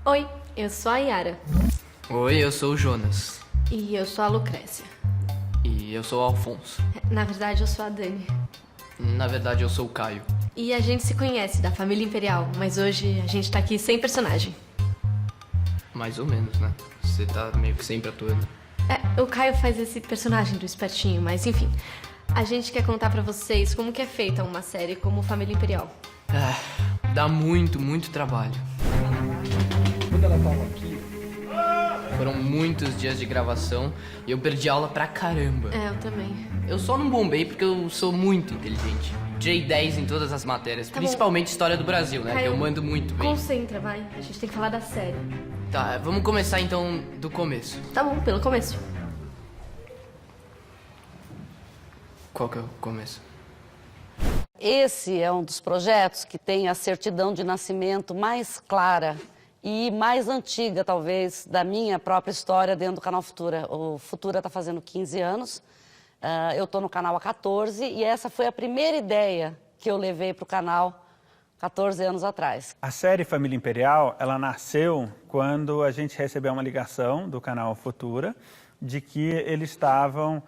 Oi, eu sou a Yara. Oi, eu sou o Jonas. E eu sou a Lucrécia. E eu sou o Alfonso. Na verdade, eu sou a Dani. Na verdade, eu sou o Caio. E a gente se conhece, da família Imperial, mas hoje a gente tá aqui sem personagem. Mais ou menos, né? Você tá meio que sempre atuando. O Caio faz esse personagem do espertinho, mas enfim. A gente quer contar pra vocês como que é feita uma série como Família Imperial. Dá muito trabalho. Quando ela tava aqui... Foram muitos dias de gravação e eu perdi aula pra caramba. Eu também. Eu só não bombei porque eu sou muito inteligente. Tirei 10 em todas as matérias, principalmente História do Brasil, né? Caio, que eu mando muito bem. Concentra, vai. A gente tem que falar da série. Tá, vamos começar então do começo. Tá bom, pelo começo. Qual que é o começo? Esse é um dos projetos que tem a certidão de nascimento mais clara e mais antiga, talvez, da minha própria história dentro do canal Futura. O Futura está fazendo 15 anos, eu estou no canal há 14 e essa foi a primeira ideia que eu levei para o canal 14 anos atrás. A série Família Imperial, ela nasceu quando a gente recebeu uma ligação do canal Futura de que eles estavam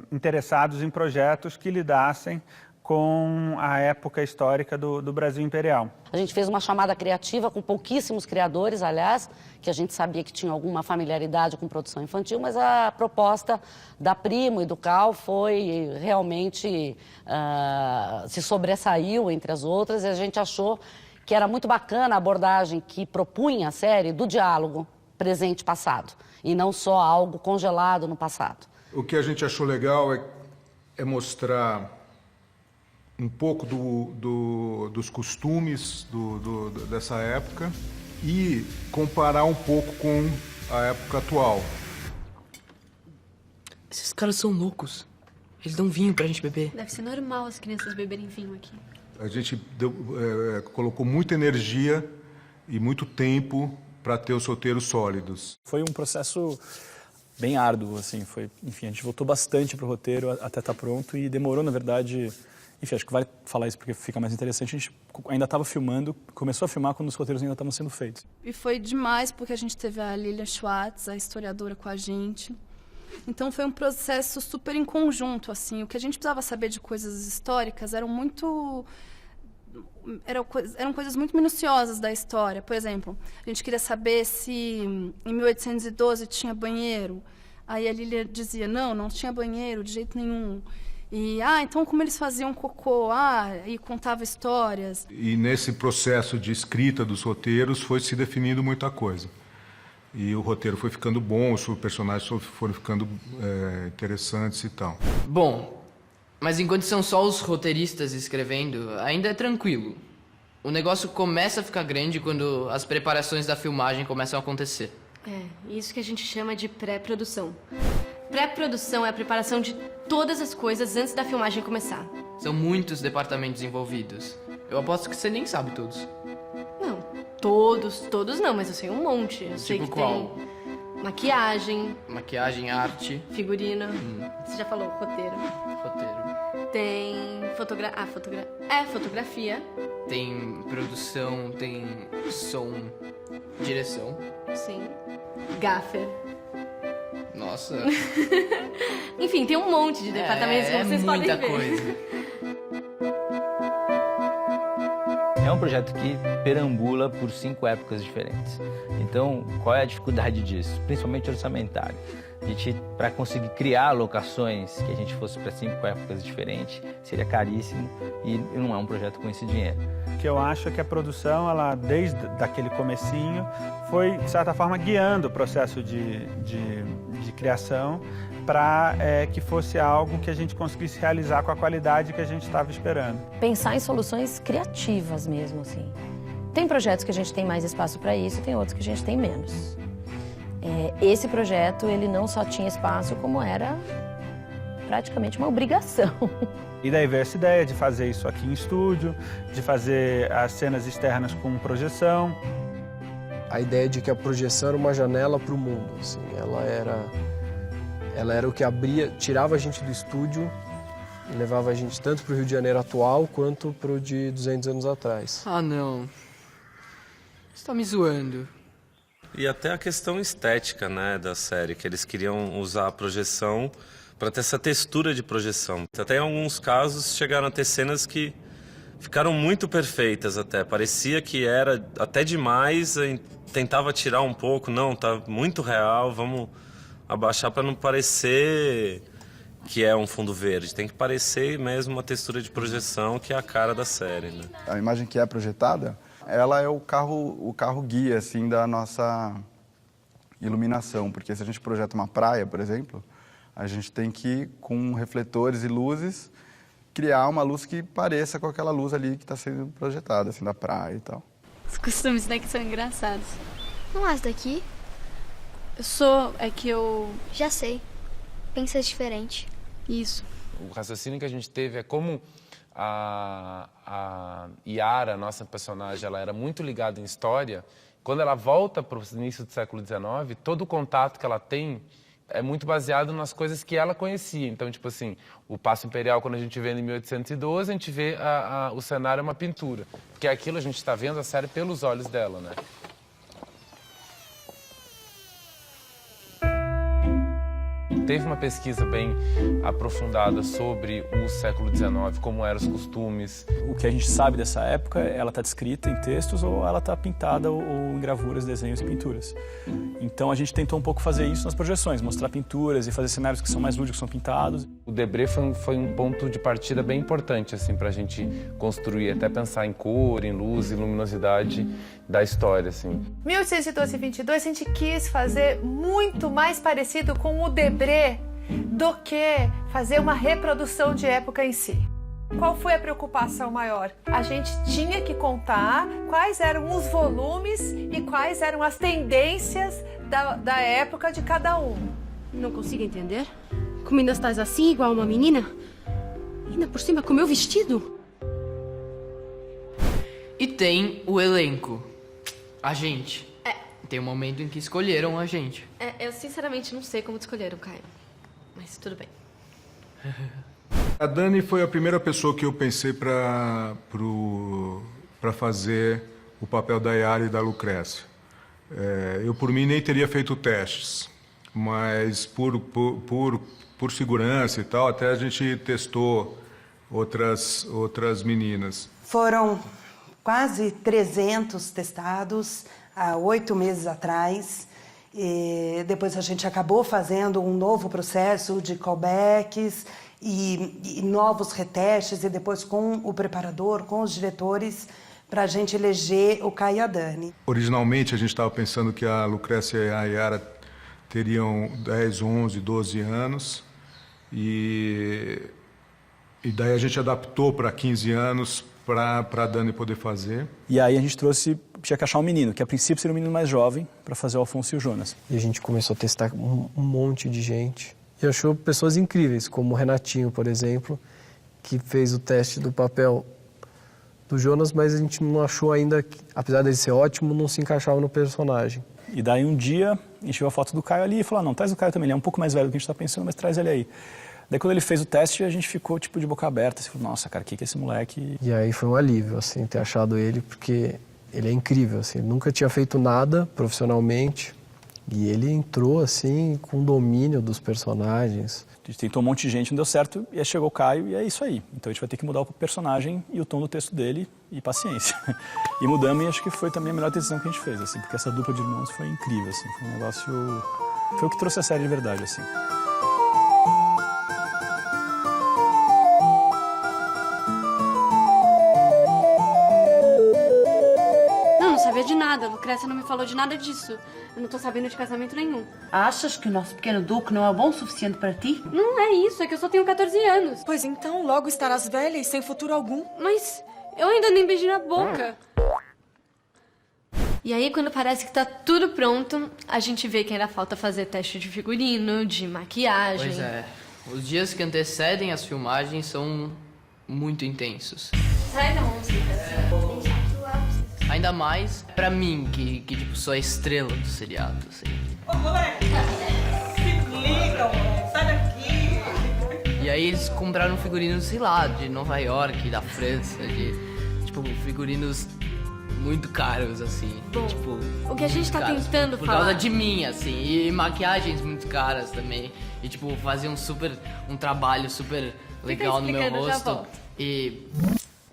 interessados em projetos que lidassem com a época histórica do Brasil Imperial. A gente fez uma chamada criativa com pouquíssimos criadores, aliás, que a gente sabia que tinha alguma familiaridade com produção infantil, mas a proposta da Primo e do Cal foi realmente, se sobressaiu entre as outras, e a gente achou que era muito bacana a abordagem que propunha a série do diálogo presente e passado, e não só algo congelado no passado. O que a gente achou legal é mostrar um pouco dos costumes dessa época e comparar um pouco com a época atual. Esses caras são loucos. Eles dão vinho pra gente beber. Deve ser normal as crianças beberem vinho aqui. A gente colocou muita energia e muito tempo para ter os roteiros sólidos. Foi um processo bem árduo, assim, enfim, a gente voltou bastante pro roteiro até estar pronto e demorou, na verdade, enfim, acho que vale falar isso porque fica mais interessante, a gente ainda estava filmando, começou a filmar quando os roteiros ainda estavam sendo feitos. E foi demais porque a gente teve a Lilia Schwartz, a historiadora, com a gente. Então foi um processo super em conjunto, assim, o que a gente precisava saber de coisas históricas eram coisas muito minuciosas da história. Por exemplo, a gente queria saber se em 1812 tinha banheiro. Aí a Lilia dizia, não tinha banheiro de jeito nenhum. E, então como eles faziam cocô? E contava histórias. E nesse processo de escrita dos roteiros foi se definindo muita coisa. E o roteiro foi ficando bom, os personagens foram ficando interessantes e tal. Bom, mas enquanto são só os roteiristas escrevendo, ainda é tranquilo. O negócio começa a ficar grande quando as preparações da filmagem começam a acontecer. Isso que a gente chama de pré-produção. Pré-produção é a preparação de todas as coisas antes da filmagem começar. São muitos departamentos envolvidos. Eu aposto que você nem sabe todos. Não, todos não, mas eu sei um monte. Eu sei que qual? tem maquiagem, Maquiagem, arte, figurino. Você já falou, roteiro. roteiro. Tem fotografia. Tem produção, tem som, direção. Sim. Gaffer. Nossa, Enfim, tem um monte de departamentos, como vocês podem ver. muita coisa. É um projeto que perambula por 5 épocas diferentes. Então, qual é a dificuldade disso? Principalmente orçamentária. A gente, para conseguir criar locações que a gente fosse para 5 épocas diferentes, seria caríssimo e não é um projeto com esse dinheiro. O que eu acho é que a produção, ela desde daquele comecinho, foi, de certa forma, guiando o processo de criação para que fosse algo que a gente conseguisse realizar com a qualidade que a gente estava esperando. Pensar em soluções criativas mesmo, assim. Tem projetos que a gente tem mais espaço para isso, tem outros que a gente tem menos. Esse projeto, ele não só tinha espaço, como era praticamente uma obrigação. E daí veio essa ideia de fazer isso aqui em estúdio, de fazer as cenas externas com projeção. A ideia de que a projeção era uma janela para o mundo, assim, ela era o que tirava a gente do estúdio e levava a gente tanto para o Rio de Janeiro atual quanto para o de 200 anos atrás. Ah, não. Você tá me zoando. E até a questão estética, né, da série, que eles queriam usar a projeção para ter essa textura de projeção. Até em alguns casos chegaram a ter cenas que ficaram muito perfeitas até. Parecia que era até demais, tentava tirar um pouco, não, tá muito real, vamos abaixar para não parecer que é um fundo verde. Tem que parecer mesmo uma textura de projeção que é a cara da série, né? A imagem que é projetada, ela é o carro guia, assim, da nossa iluminação. Porque se a gente projeta uma praia, por exemplo, a gente tem que, com refletores e luzes, criar uma luz que pareça com aquela luz ali que está sendo projetada, assim, da praia e tal. Os costumes daqui são engraçados. Não as daqui? Já sei. Pensa diferente. Isso. O raciocínio que a gente teve é como a Yara, nossa personagem, ela era muito ligada em história. Quando ela volta para o início do século XIX, todo o contato que ela tem é muito baseado nas coisas que ela conhecia. Então, tipo assim, o Paço Imperial, quando a gente vê em 1812, a gente vê o cenário é uma pintura. Porque aquilo a gente está vendo a série pelos olhos dela, né? Teve uma pesquisa bem aprofundada sobre o século XIX, como eram os costumes. O que a gente sabe dessa época, ela está descrita em textos ou ela está pintada ou em gravuras, desenhos e pinturas. Então a gente tentou um pouco fazer isso nas projeções, mostrar pinturas e fazer cenários que são mais lúdicos, que são pintados. O Debré foi um ponto de partida bem importante assim, para a gente construir, até pensar em cor, em luz e luminosidade da história. Assim. 1812 e 22 a gente quis fazer muito mais parecido com o Debré do que fazer uma reprodução de época em si. Qual foi a preocupação maior? A gente tinha que contar quais eram os volumes e quais eram as tendências da época de cada um. Não consigo entender. Como ainda estás assim, igual uma menina? Ainda por cima com o meu vestido? E tem o elenco. A gente. Tem um momento em que escolheram a gente. Eu sinceramente não sei como te escolheram, Caio. Mas tudo bem. A Dani foi a primeira pessoa que eu pensei para fazer o papel da Yara e da Lucrécia. Eu, por mim, nem teria feito testes, mas por segurança e tal, até a gente testou outras meninas. Foram quase 300 testados há 8 meses atrás. E depois a gente acabou fazendo um novo processo de callbacks e novos retestes, e depois com o preparador, com os diretores, para a gente eleger o Caio e a Dani. Originalmente a gente estava pensando que a Lucrécia e a Yara teriam 10, 11, 12 anos, e daí a gente adaptou para 15 anos para a Dani poder fazer. E aí a gente tinha que achar um menino, que a princípio seria um menino mais jovem, para fazer o Alfonso e o Jonas. E a gente começou a testar um monte de gente. E achou pessoas incríveis, como o Renatinho, por exemplo, que fez o teste do papel do Jonas, mas a gente não achou ainda, apesar dele ser ótimo, não se encaixava no personagem. E daí um dia, a gente viu a foto do Caio ali e falou, não, traz o Caio também, ele é um pouco mais velho do que a gente está pensando, mas traz ele aí. Daí quando ele fez o teste, a gente ficou tipo de boca aberta, assim, falou, nossa, cara, o que é esse moleque? E aí foi um alívio, assim, ter achado ele, porque ele é incrível, assim, nunca tinha feito nada profissionalmente, e ele entrou, assim, com domínio dos personagens. A gente tentou um monte de gente, não deu certo, e aí chegou o Caio, e é isso aí. Então a gente vai ter que mudar o personagem e o tom do texto dele, e paciência. E mudamos, e acho que foi também a melhor decisão que a gente fez, assim, porque essa dupla de irmãos foi incrível, assim, foi um negócio... Foi o que trouxe a série de verdade, assim. De nada, a Lucrécia não me falou de nada disso. Eu não tô sabendo de casamento nenhum. Achas que o nosso pequeno duque não é bom o suficiente para ti? Não é isso, é que eu só tenho 14 anos. Pois então, logo estarás velha e sem futuro algum. Mas eu ainda nem beijei na boca. E aí, quando parece que tá tudo pronto, a gente vê que ainda falta fazer teste de figurino, de maquiagem. Pois é. Os dias que antecedem as filmagens são muito intensos. Sai da música. Ainda mais pra mim, que tipo, sou a estrela do seriado, assim. Ô, moleque! Se liga, moleque! Sai daqui! E aí eles compraram figurinos, sei lá, de Nova York, da França, tipo, figurinos muito caros, assim. Bom, tipo, o que a gente tá caros, tentando por falar... causa de mim, assim. E maquiagens muito caras também. E, tipo, fazia um trabalho super legal no meu rosto.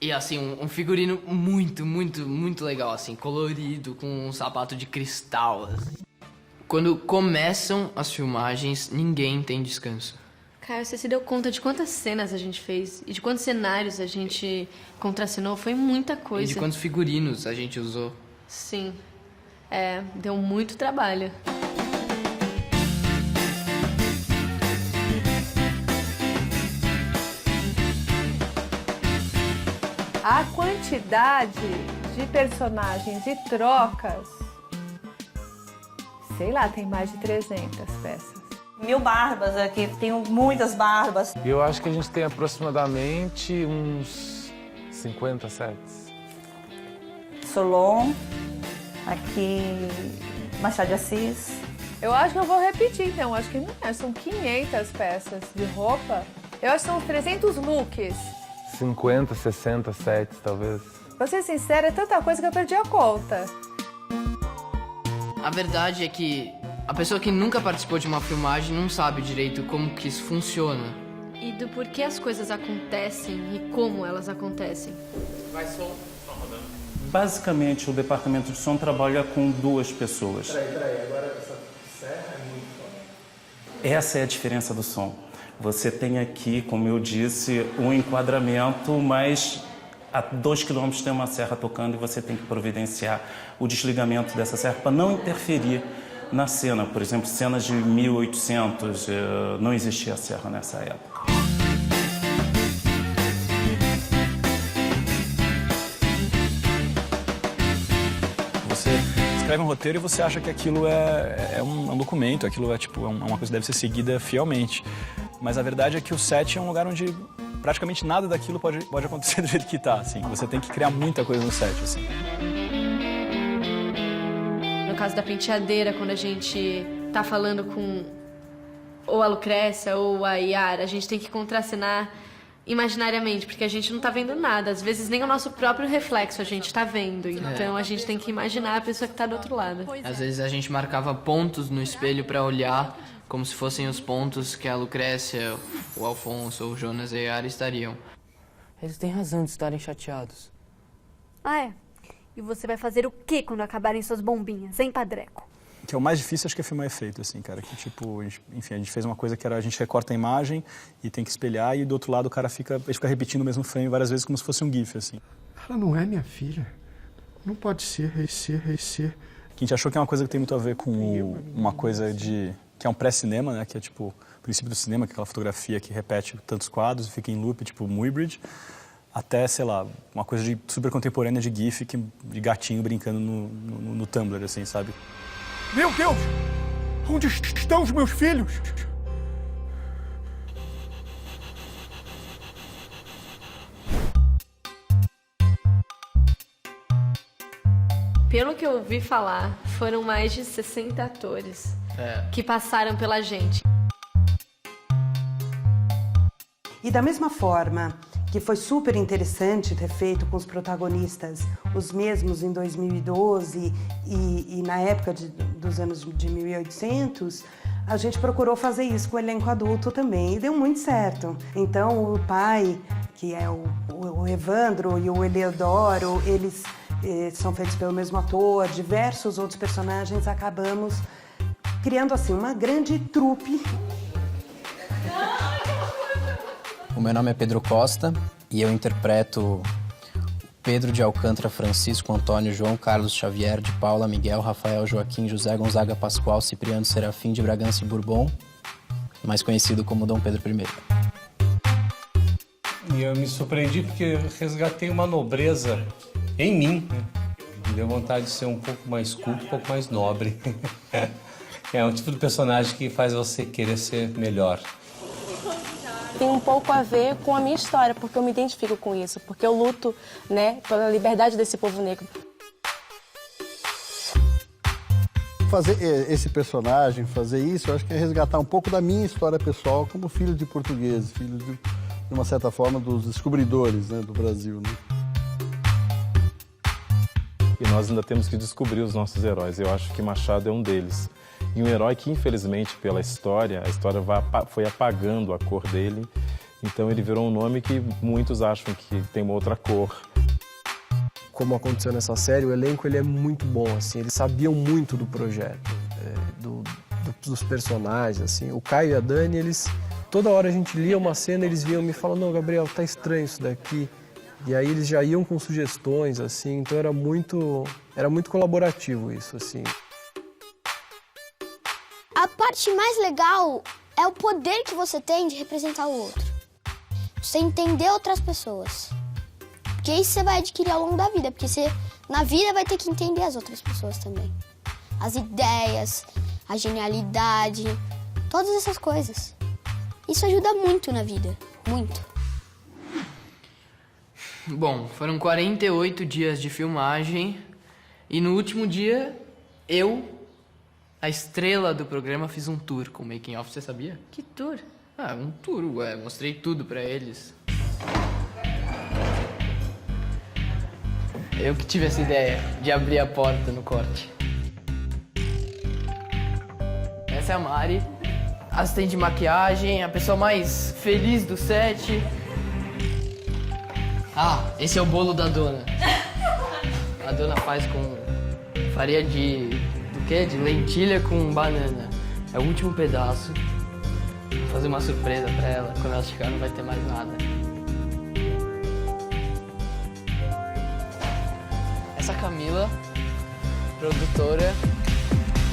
E assim, um figurino muito legal, assim, colorido, com um sapato de cristal, assim. Quando começam as filmagens, ninguém tem descanso. Caio, você se deu conta de quantas cenas a gente fez e de quantos cenários a gente contracenou? Foi muita coisa. E de quantos figurinos a gente usou. Sim. Deu muito trabalho. A quantidade de personagens e trocas, sei lá, tem mais de 300 peças. 1000 barbas aqui, tenho muitas barbas. Eu acho que a gente tem aproximadamente uns 50 sets. Solon, aqui Machado de Assis. Eu acho que eu vou repetir, então. Acho que não é, são 500 peças de roupa. Eu acho que são 300 looks. 50, 60 sets, talvez. Pra ser sincera, é tanta coisa que eu perdi a conta. A verdade é que a pessoa que nunca participou de uma filmagem não sabe direito como que isso funciona. E do porquê as coisas acontecem e como elas acontecem. Vai som rodando. Basicamente, o departamento de som trabalha com 2 pessoas. Peraí, agora essa serra é muito forte. Essa é a diferença do som. Você tem aqui, como eu disse, um enquadramento, mas a 2 quilômetros tem uma serra tocando e você tem que providenciar o desligamento dessa serra para não interferir na cena. Por exemplo, cenas de 1800, não existia serra nessa época. Você escreve um roteiro e você acha que aquilo é um documento, aquilo é uma coisa que deve ser seguida fielmente. Mas a verdade é que o set é um lugar onde praticamente nada daquilo pode acontecer do jeito que tá, assim. Você tem que criar muita coisa no set, assim. No caso da penteadeira, quando a gente tá falando com ou a Lucrécia ou a Yara, a gente tem que contracenar imaginariamente, porque a gente não tá vendo nada. Às vezes nem o nosso próprio reflexo a gente tá vendo. Então a gente tem que imaginar a pessoa que tá do outro lado. Às vezes a gente marcava pontos no espelho pra olhar como se fossem os pontos que a Lucrécia, o Alfonso, o Jonas e a Yara estariam. Eles têm razão de estarem chateados. Ah, é? E você vai fazer o quê quando acabarem suas bombinhas, hein, Padreco? O que é o mais difícil, acho que é filmar efeito, assim, cara. Que, tipo, a gente fez uma coisa que era, a gente recorta a imagem e tem que espelhar, e do outro lado o cara fica repetindo o mesmo frame várias vezes como se fosse um GIF, assim. Ela não é minha filha. Não pode ser. Que a gente achou que é uma coisa que tem muito a ver com uma coisa que é um pré-cinema, né? Que é tipo o princípio do cinema, que é aquela fotografia que repete tantos quadros e fica em loop, tipo Muybridge, até, sei lá, uma coisa de super contemporânea de GIF, de gatinho brincando no Tumblr, assim, sabe? Meu Deus! Onde estão os meus filhos? Pelo que eu ouvi falar, foram mais de 60 atores que passaram pela gente. E da mesma forma que foi super interessante ter feito com os protagonistas os mesmos em 2012 e na época dos anos de 1800, a gente procurou fazer isso com o elenco adulto também e deu muito certo. Então o pai, que é o Evandro, e o Eleodoro, eles são feitos pelo mesmo ator, diversos outros personagens, acabamos criando assim uma grande trupe. O meu nome é Pedro Costa e eu interpreto Pedro de Alcântara, Francisco Antônio, João Carlos Xavier, de Paula, Miguel, Rafael, Joaquim, José Gonzaga Pascoal, Cipriano Serafim de Bragança e Bourbon, mais conhecido como Dom Pedro I. E eu me surpreendi porque resgatei uma nobreza em mim. Me deu vontade de ser um pouco mais culto, um pouco mais nobre. É um tipo de personagem que faz você querer ser melhor. Tem um pouco a ver com a minha história, porque eu me identifico com isso, porque eu luto, né, pela liberdade desse povo negro. Fazer esse personagem, fazer isso, eu acho que é resgatar um pouco da minha história pessoal como filho de portugueses, filho de uma certa forma dos descobridores, né, do Brasil, né? nós ainda temos que descobrir os nossos heróis. Eu acho que Machado é um deles. E um herói que, infelizmente, pela história, a história foi apagando a cor dele. Então ele virou um nome que muitos acham que tem uma outra cor. Como aconteceu nessa série, o elenco ele é muito bom, assim, eles sabiam muito do projeto, dos personagens, assim. O Caio e a Dani, eles toda hora a gente lia uma cena, eles vinham me falando, não, Gabriel, tá estranho isso daqui. E aí eles já iam com sugestões, assim, então era muito colaborativo isso, assim. A parte mais legal é o poder que você tem de representar o outro. Você entender outras pessoas. Porque isso você vai adquirir ao longo da vida, porque você, na vida, vai ter que entender as outras pessoas também. As ideias, a genialidade, todas essas coisas. Isso ajuda muito na vida, muito. Bom, foram 48 dias de filmagem e no último dia, a estrela do programa, fiz um tour com o making of, você sabia? Que tour? Ah, um tour, mostrei tudo pra eles. Eu que tive essa ideia de abrir a porta no corte. Essa é a Mari, assistente de maquiagem, a pessoa mais feliz do set. Ah, esse é o bolo da dona. A dona faz com farinha de lentilha com banana. É o último pedaço. Vou fazer uma surpresa pra ela. Quando ela chegar não vai ter mais nada. Essa Camila, produtora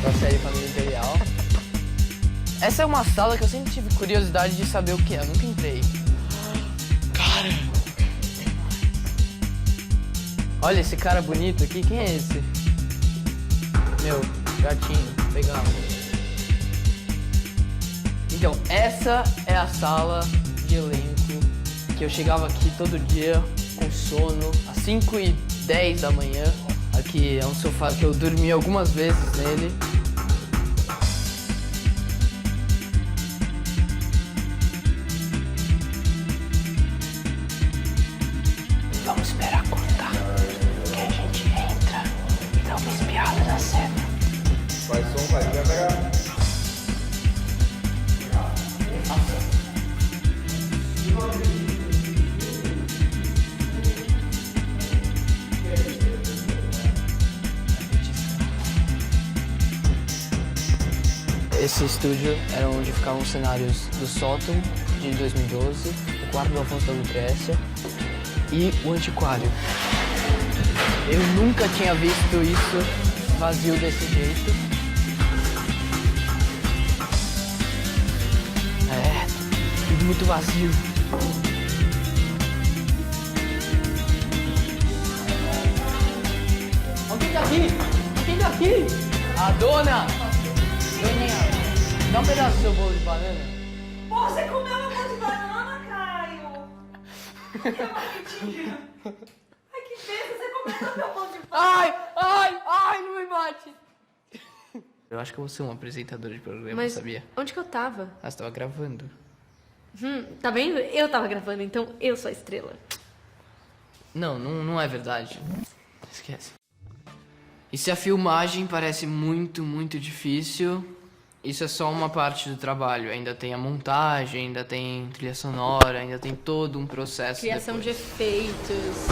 da série Família Imperial. Essa é uma sala que eu sempre tive curiosidade de saber o que é. Eu nunca entrei. Cara! Olha esse cara bonito aqui. Quem é esse? Meu gatinho. Legal. Então, essa é a sala de elenco que eu chegava aqui todo dia com sono, às 5h10 da manhã. Aqui é um sofá que eu dormi algumas vezes nele. Vamos esperar cortar, que a gente entra e dá uma espiada na cena. Vai som, vai pegar. Esse estúdio era onde ficavam os cenários do sótão de 2012, o quarto do Afonso da Lucrécia e o antiquário. Eu nunca tinha visto isso vazio desse jeito. É, tudo muito vazio. Alguém tá aqui? Quem tá aqui? A dona! Doninha, dá um pedaço do seu bolo de banana. Pô, você comeu meu bolo de banana, Caio? Ai, que besta, você comeu todo meu bolo de banana. Ai, não me bate. Eu acho que eu vou ser um apresentador de programa, Mas sabia? onde que eu tava? Ah, você tava gravando. Tá vendo? Eu tava gravando, então eu sou a estrela. Não é verdade. Esquece. E se a filmagem parece muito, muito difícil, isso é só uma parte do trabalho. Ainda tem a montagem, ainda tem trilha sonora, ainda tem todo um processo Criação depois. de efeitos,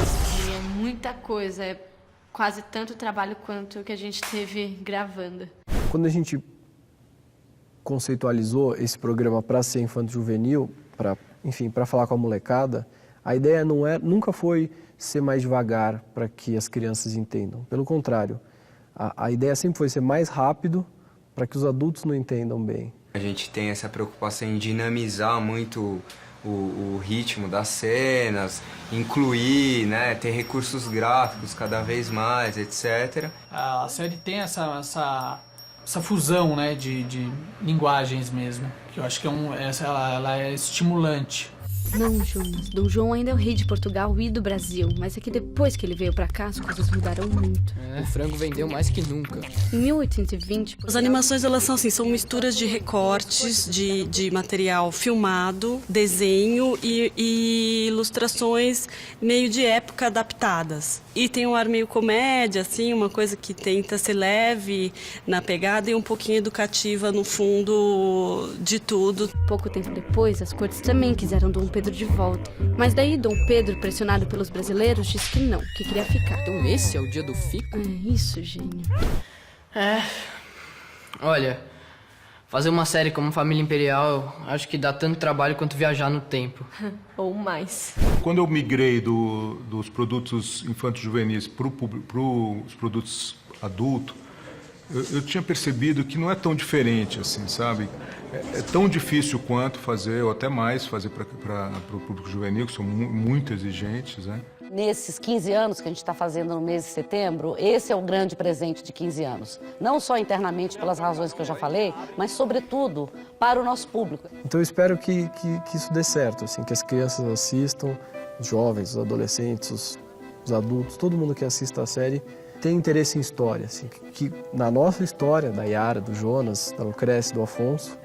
é muita coisa. É quase tanto trabalho quanto o que a gente teve gravando. Quando a gente conceitualizou esse programa para ser infanto-juvenil, para falar com a molecada, a ideia nunca foi ser mais devagar para que as crianças entendam. Pelo contrário, a ideia sempre foi ser mais rápido para que os adultos não entendam bem. A gente tem essa preocupação em dinamizar muito o ritmo das cenas, incluir, né, ter recursos gráficos cada vez mais, etc. A série tem essa fusão, né, de linguagens mesmo, que eu acho que ela é estimulante. Não, Jonas. Dom João ainda é o rei de Portugal e do Brasil, mas é que depois que ele veio pra cá, as coisas mudaram muito. O frango vendeu mais que nunca. Em 1820... As animações, elas são assim, são misturas de recortes, de material filmado, desenho e ilustrações meio de época adaptadas. E tem um ar meio comédia, assim, uma coisa que tenta ser leve na pegada e um pouquinho educativa no fundo de tudo. Pouco tempo depois, as cortes também quiseram Dom Pedro de volta. Mas daí Dom Pedro, pressionado pelos brasileiros, disse que não, que queria ficar. Então esse é o dia do fico? É isso, gênio. Olha, fazer uma série como Família Imperial, eu acho que dá tanto trabalho quanto viajar no tempo. Ou mais. Quando eu migrei dos produtos infanto-juvenis para os produtos adultos, eu tinha percebido que não é tão diferente assim, sabe? É tão difícil quanto fazer, ou até mais, fazer para o público juvenil, que são muito exigentes, né? Nesses 15 anos que a gente está fazendo no mês de setembro, esse é o grande presente de 15 anos. Não só internamente pelas razões que eu já falei, mas sobretudo para o nosso público. Então eu espero que isso dê certo, assim, que as crianças assistam, os jovens, os adolescentes, os adultos, todo mundo que assista a série tem interesse em história, assim, que na nossa história, da Yara, do Jonas, da Lucrécia, do Afonso,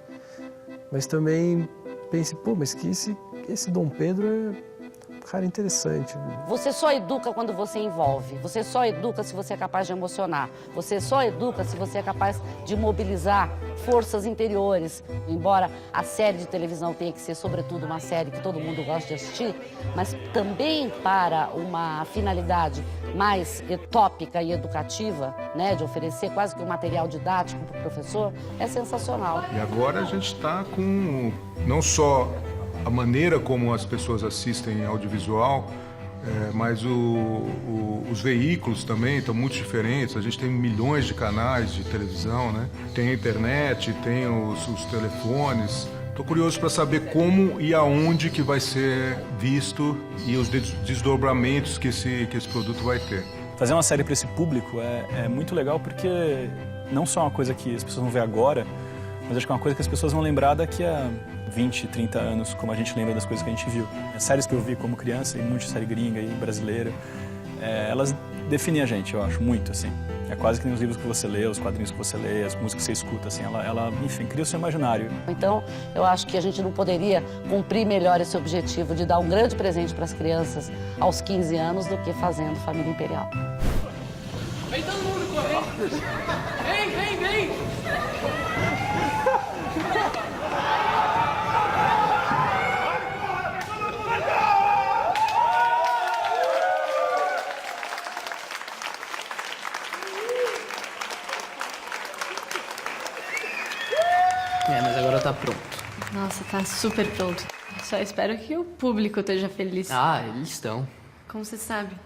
mas também pense, pô, mas que esse Dom Pedro é um cara interessante. Você só educa quando você envolve, você só educa se você é capaz de emocionar, você só educa se você é capaz de mobilizar forças interiores. Embora a série de televisão tenha que ser, sobretudo, uma série que todo mundo gosta de assistir, mas também para uma finalidade mais utópica e educativa, né, de oferecer quase que um material didático para o professor, é sensacional. E agora a gente está com não só a maneira como as pessoas assistem audiovisual, mas os veículos também estão muito diferentes. A gente tem milhões de canais de televisão, né? Tem a internet, tem os telefones. Estou curioso para saber como e aonde que vai ser visto e os desdobramentos que esse produto vai ter. Fazer uma série para esse público é muito legal porque não só é uma coisa que as pessoas vão ver agora, mas acho que é uma coisa que as pessoas vão lembrar daqui a 20, 30 anos, como a gente lembra das coisas que a gente viu. As séries que eu vi como criança, e muita série gringa e brasileira, elas definem a gente, eu acho, muito, assim. É quase que nem os livros que você lê, os quadrinhos que você lê, as músicas que você escuta, assim, ela enfim, cria o seu imaginário. Então, eu acho que a gente não poderia cumprir melhor esse objetivo de dar um grande presente para as crianças aos 15 anos do que fazendo Família Imperial. Vem todo mundo correndo! Vem, vem, vem! Mas agora tá pronto. Nossa, tá super pronto. Só espero que o público esteja feliz. Ah, eles estão. Como você sabe?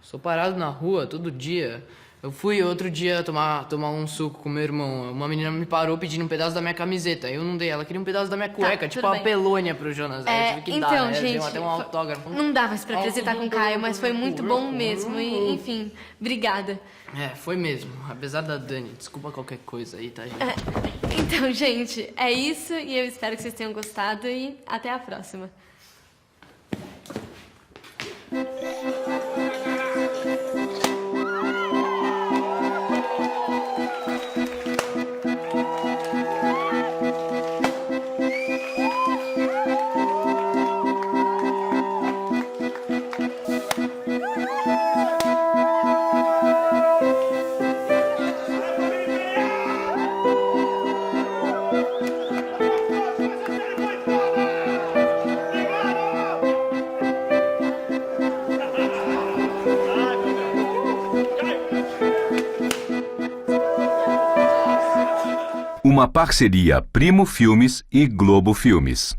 Sou parado na rua todo dia. Eu fui outro dia tomar um suco com meu irmão. Uma menina me parou pedindo um pedaço da minha camiseta. Eu não dei, ela queria um pedaço da minha cueca, tipo uma pelônia pro Jonas. Eu tive que então, dar, né? gente, Deu até um autógrafo. Não dá mais pra acreditar com o Caio, mas foi muito bom mesmo. E, enfim, obrigada. Foi mesmo. Apesar da Dani. Desculpa qualquer coisa aí, tá, gente? Então, gente, é isso. E eu espero que vocês tenham gostado. E até a próxima. Uma parceria Primo Filmes e Globo Filmes.